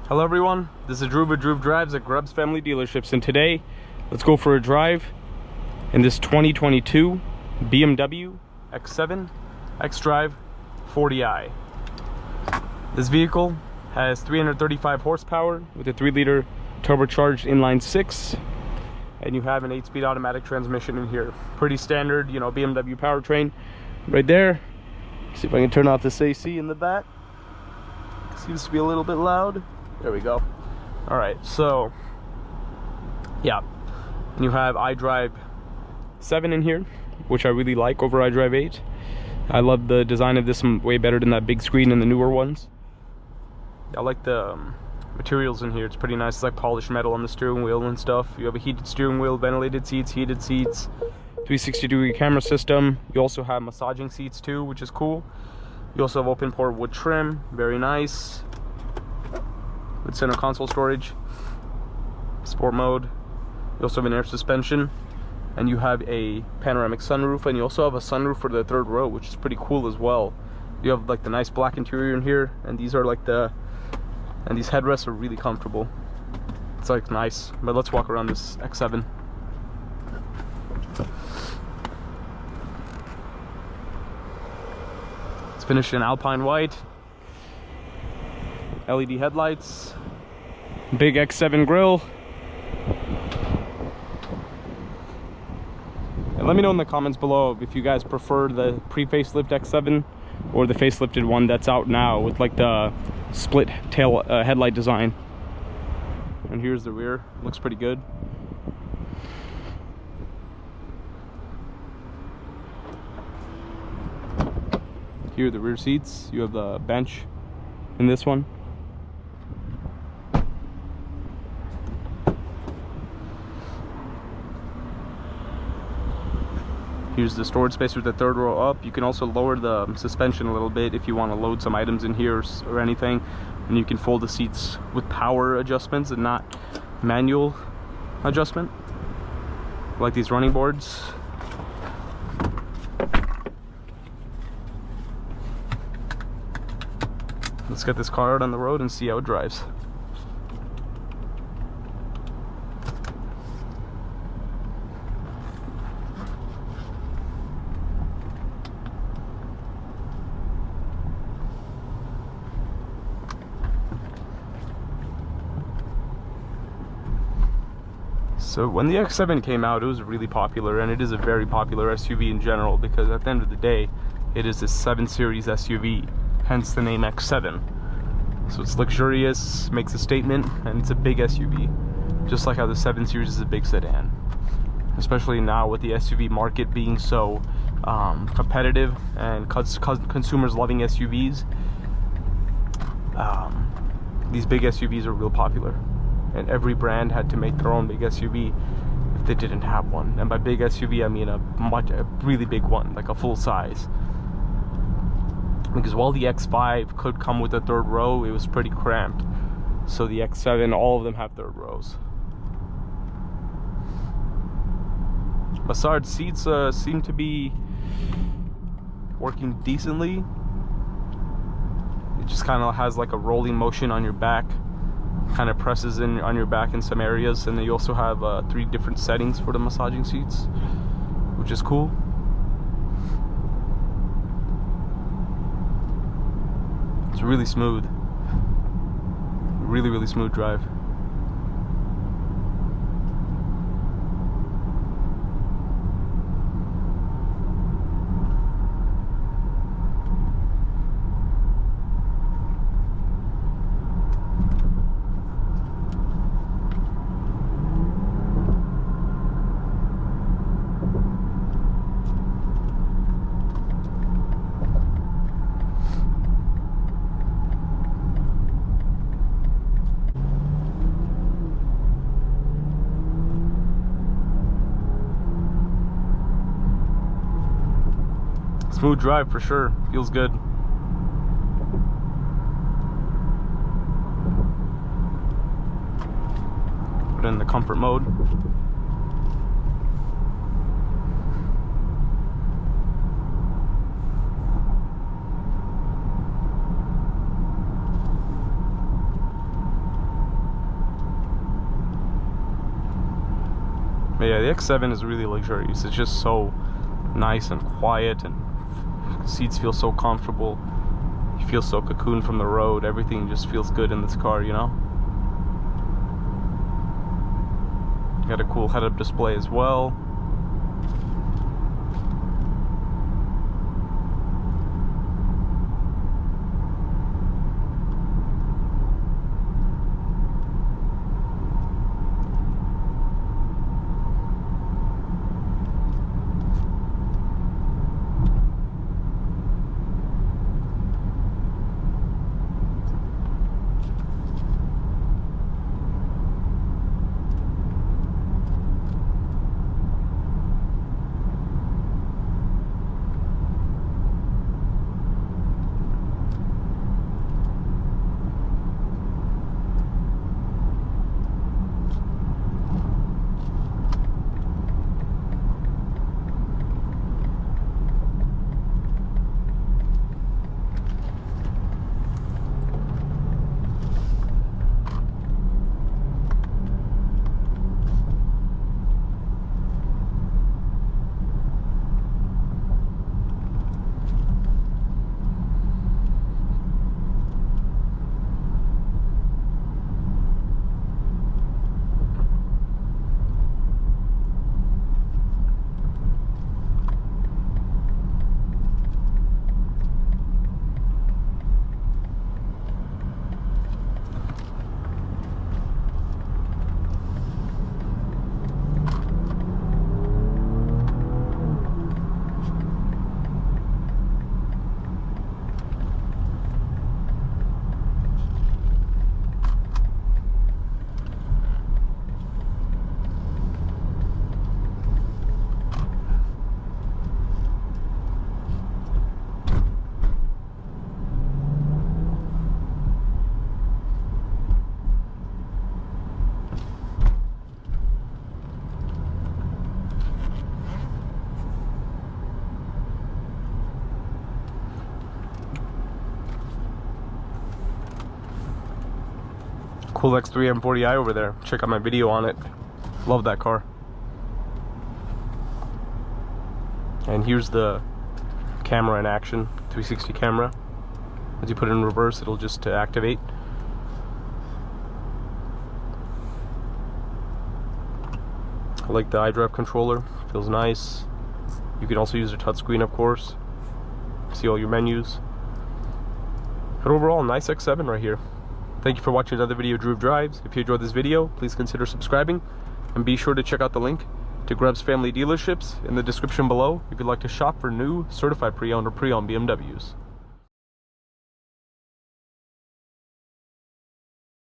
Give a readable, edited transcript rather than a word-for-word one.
Hello everyone, this is Drew with Drew Drives at Grubbs Family Dealerships, and today let's go for a drive in this 2022 BMW X7 xDrive40i. This vehicle has 335 horsepower with a 3-liter turbocharged inline 6, and you have an 8-speed automatic transmission in here. Pretty standard, you know, BMW powertrain right there. See if I can turn off this AC in the back. Seems to be a little bit loud. There we go. All right, so yeah, and you have xDrive 7 in here, which I really like over xDrive 8. I love the design of this one way better than that big screen in the newer ones. I like the materials in here. It's pretty nice. It's like polished metal on the steering wheel and stuff. You have a heated steering wheel, ventilated seats, heated seats, 360-degree camera system. You also have massaging seats too, which is cool. You also have open port wood trim, very nice. With center console storage, sport mode. You also have an air suspension, and you have a panoramic sunroof, and you also have a sunroof for the third row, which is pretty cool as well. You have like the nice black interior in here, and these are like and these headrests are really comfortable. It's like nice. But let's walk around this X7. It's finished in Alpine white. LED headlights, big X7 grille. And let me know in the comments below if you guys prefer the pre-facelift X7 or the facelifted one that's out now with like the split tail headlight design. And here's the rear. Looks pretty good. Here are the rear seats. You have the bench in this one. Here's the storage space with the third row up. You can also lower the suspension a little bit if you want to load some items in here or anything. And you can fold the seats with power adjustments and not manual adjustment, like these running boards. Let's get this car out on the road and see how it drives. So when the X7 came out, it was really popular, and it is a very popular SUV in general, because at the end of the day, it is a 7 Series SUV, hence the name X7. So it's luxurious, makes a statement, and it's a big SUV, just like how the 7 Series is a big sedan. Especially now with the SUV market being so competitive and consumers loving SUVs, these big SUVs are real popular. And every brand had to make their own big SUV if they didn't have one. And by big SUV, I mean a really big one, like a full size. Because while the X5 could come with a third row, it was pretty cramped. So the X7, all of them have third rows. Massage seats seem to be working decently. It just kind of has like a rolling motion on your back. Kind of presses in on your back in some areas, and then you also have 3 different settings for the massaging seats, which is cool. It's really smooth, really smooth drive. Smooth drive for sure, feels good. Put it in the comfort mode. yeah, the X7 is really luxurious. It's just so nice and quiet, and seats feel so comfortable. You feel so cocooned from the road. Everything just feels good in this car, you know? Got a cool head-up display as well. Cool X340i over there. Check out my video on it. Love that car. And here's the camera in action, 360 camera. As you put it in reverse, it'll just activate. I like the iDrive controller, feels nice. You can also use a touchscreen, of course. See all your menus. But overall, nice X7 right here. Thank you for watching another video of Drew Drives. If you enjoyed this video, please consider subscribing, and be sure to check out the link to Grubbs Family Dealerships in the description below if you'd like to shop for new certified pre-owned or pre-owned BMWs.